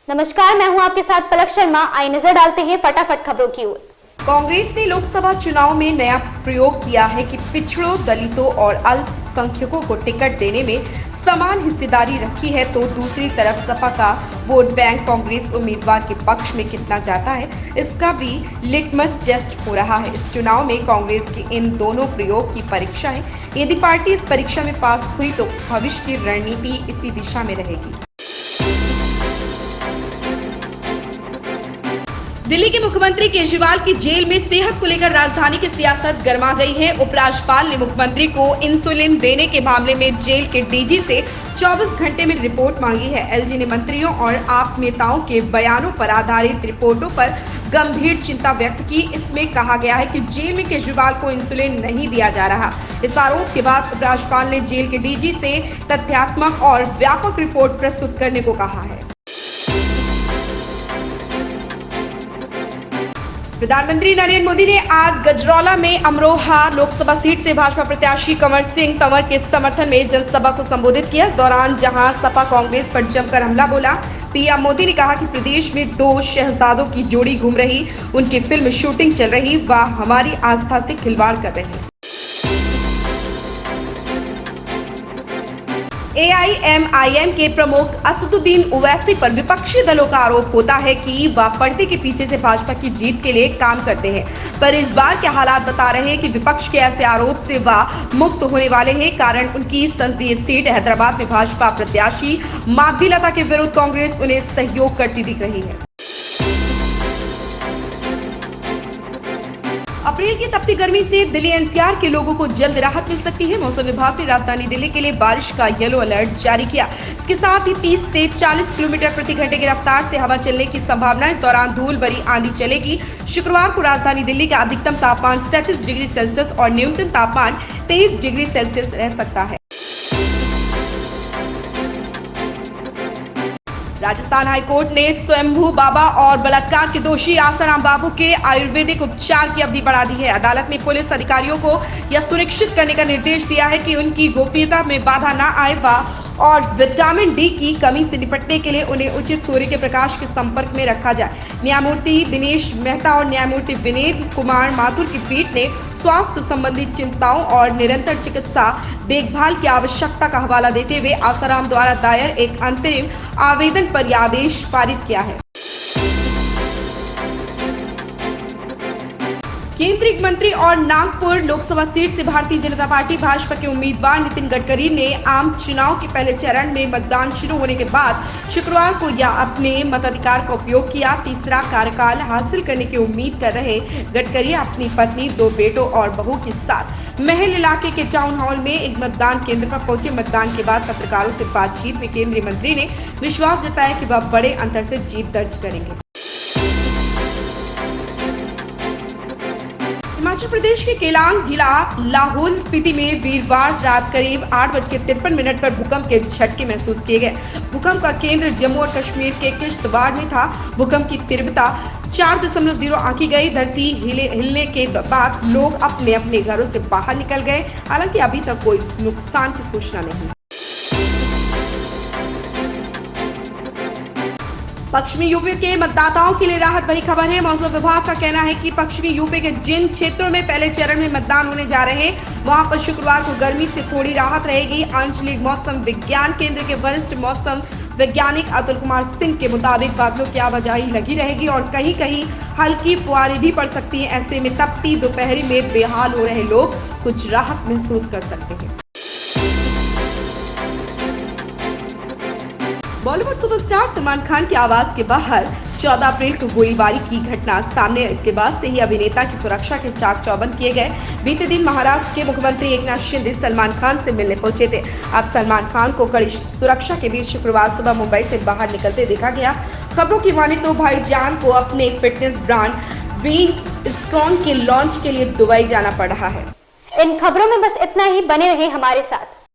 नमस्कार, मैं हूं आपके साथ पलक शर्मा। आइए नजर डालते हैं फटाफट खबरों की ओर। कांग्रेस ने लोकसभा चुनाव में नया प्रयोग किया है कि पिछड़ों, दलितों और अल्पसंख्यकों को टिकट देने में समान हिस्सेदारी रखी है, तो दूसरी तरफ सपा का वोट बैंक कांग्रेस उम्मीदवार के पक्ष में कितना जाता है, इसका भी लिटमस टेस्ट हो रहा है। इस चुनाव में कांग्रेस के इन दोनों प्रयोग की परीक्षा है। यदि पार्टी इस परीक्षा में पास हुई तो भविष्य की रणनीति इसी दिशा में रहेगी। दिल्ली के मुख्यमंत्री केजरीवाल की जेल में सेहत को लेकर राजधानी की सियासत गर्मा गई है। उपराज्यपाल ने मुख्यमंत्री को इंसुलिन देने के मामले में जेल के डीजी से 24 घंटे में रिपोर्ट मांगी है। एलजी ने मंत्रियों और आप नेताओं के बयानों पर आधारित रिपोर्टों पर गंभीर चिंता व्यक्त की। इसमें कहा गया है कि जेल में केजरीवाल को इंसुलिन नहीं दिया जा रहा। इस आरोप के बाद उपराज्यपाल ने जेल के डीजी से तथ्यात्मक और व्यापक रिपोर्ट प्रस्तुत करने को कहा है। प्रधानमंत्री नरेंद्र मोदी ने आज गजरौला में अमरोहा लोकसभा सीट से भाजपा प्रत्याशी कंवर सिंह तंवर के समर्थन में जनसभा को संबोधित किया। इस दौरान जहां सपा कांग्रेस पर जमकर हमला बोला, पीएम मोदी ने कहा कि प्रदेश में 2 शहजादों की जोड़ी घूम रही, उनकी फिल्म शूटिंग चल रही, वह हमारी आस्था से खिलवाड़ कर रहे हैं। एआईएमआईएम के प्रमुख असदुद्दीन ओवैसी पर विपक्षी दलों का आरोप होता है कि वह पर्दे के पीछे से भाजपा की जीत के लिए काम करते हैं, पर इस बार के हालात बता रहे हैं कि विपक्ष के ऐसे आरोप से वह मुक्त होने वाले हैं। कारण उनकी संसदीय सीट हैदराबाद में भाजपा प्रत्याशी माधवीलता के विरुद्ध कांग्रेस उन्हें सहयोग करती दिख रही है। अप्रैल की तपती गर्मी से दिल्ली एनसीआर के लोगों को जल्द राहत मिल सकती है। मौसम विभाग ने राजधानी दिल्ली के लिए बारिश का येलो अलर्ट जारी किया। इसके साथ ही 30 से 40 किलोमीटर प्रति घंटे की रफ्तार से हवा चलने की संभावना। इस दौरान धूल भरी आंधी चलेगी। शुक्रवार को राजधानी दिल्ली का अधिकतम तापमान 37 डिग्री सेल्सियस और न्यूनतम तापमान 23 डिग्री सेल्सियस रह सकता है। राजस्थान हाईकोर्ट ने स्वयंभू बाबा और बलात्कार के दोषी आसाराम बाबू के आयुर्वेदिक उपचार की अवधि बढ़ा दी है। अदालत ने पुलिस अधिकारियों को यह सुनिश्चित करने का निर्देश दिया है कि उनकी गोपनीयता में बाधा न आए और विटामिन डी की कमी से निपटने के लिए उन्हें उचित सूर्य के प्रकाश के संपर्क में रखा जाए। न्यायमूर्ति दिनेश मेहता और न्यायमूर्ति विनीत कुमार माथुर की पीठ ने स्वास्थ्य संबंधी चिंताओं और निरंतर चिकित्सा देखभाल की आवश्यकता का हवाला देते हुए आसाराम द्वारा दायर एक अंतरिम आवेदन पर यह आदेश पारित किया है। केंद्रीय मंत्री और नागपुर लोकसभा सीट से भारतीय जनता पार्टी भाजपा के उम्मीदवार नितिन गडकरी ने आम चुनाव के पहले चरण में मतदान शुरू होने के बाद शुक्रवार को यह अपने मताधिकार का उपयोग किया। तीसरा कार्यकाल हासिल करने की उम्मीद कर रहे गडकरी अपनी पत्नी, 2 बेटों और बहू के साथ महल इलाके के टाउन हॉल में एक मतदान केंद्र पर पहुंचे। मतदान के बाद पत्रकारों से बातचीत में केंद्रीय मंत्री ने विश्वास जताया कि वह बड़े अंतर से जीत दर्ज करेंगे। हिमाचल प्रदेश के केलांग जिला लाहौल स्पीति में वीरवार रात करीब 8:53 पर भूकंप के झटके महसूस किए गए। भूकंप का केंद्र जम्मू और कश्मीर के किश्तवाड़ में था। भूकंप की तीव्रता 4.0 आंकी गई। धरती हिलने के बाद लोग अपने अपने घरों से बाहर निकल गए। हालांकि अभी तक कोई नुकसान की सूचना नहीं। पश्चिमी यूपी के मतदाताओं के लिए राहत भरी खबर है। मौसम विभाग का कहना है कि पश्चिमी यूपी के जिन क्षेत्रों में पहले चरण में मतदान होने जा रहे हैं, वहां पर शुक्रवार को गर्मी से थोड़ी राहत रहेगी। आंचलिक मौसम विज्ञान केंद्र के वरिष्ठ मौसम वैज्ञानिक अतुल कुमार सिंह के मुताबिक बादलों की आवाजाही लगी रहेगी और कहीं कहीं हल्की फुहारें भी पड़ सकती हैं। ऐसे में तपती दोपहरी में बेहाल हो रहे लोग कुछ राहत महसूस कर सकते हैं। बॉलीवुड सुपरस्टार सलमान खान की आवाज के बाहर 14 अप्रैल को गोलीबारी की घटना सामने आई। इसके बाद से ही अभिनेता की सुरक्षा के चाक चौबंद किए गए। बीते दिन महाराष्ट्र के मुख्यमंत्री एकनाथ शिंदे सलमान खान से मिलने पहुंचे थे। अब सलमान खान को कड़ी सुरक्षा के बीच शुक्रवार सुबह मुंबई से बाहर निकलते देखा गया। खबरों की माने तो भाईजान को अपने फिटनेस ब्रांड बी स्ट्रॉन्ग के लॉन्च के लिए दुबई जाना पड़ रहा है। इन खबरों में बस इतना ही। बने रहे हमारे साथ।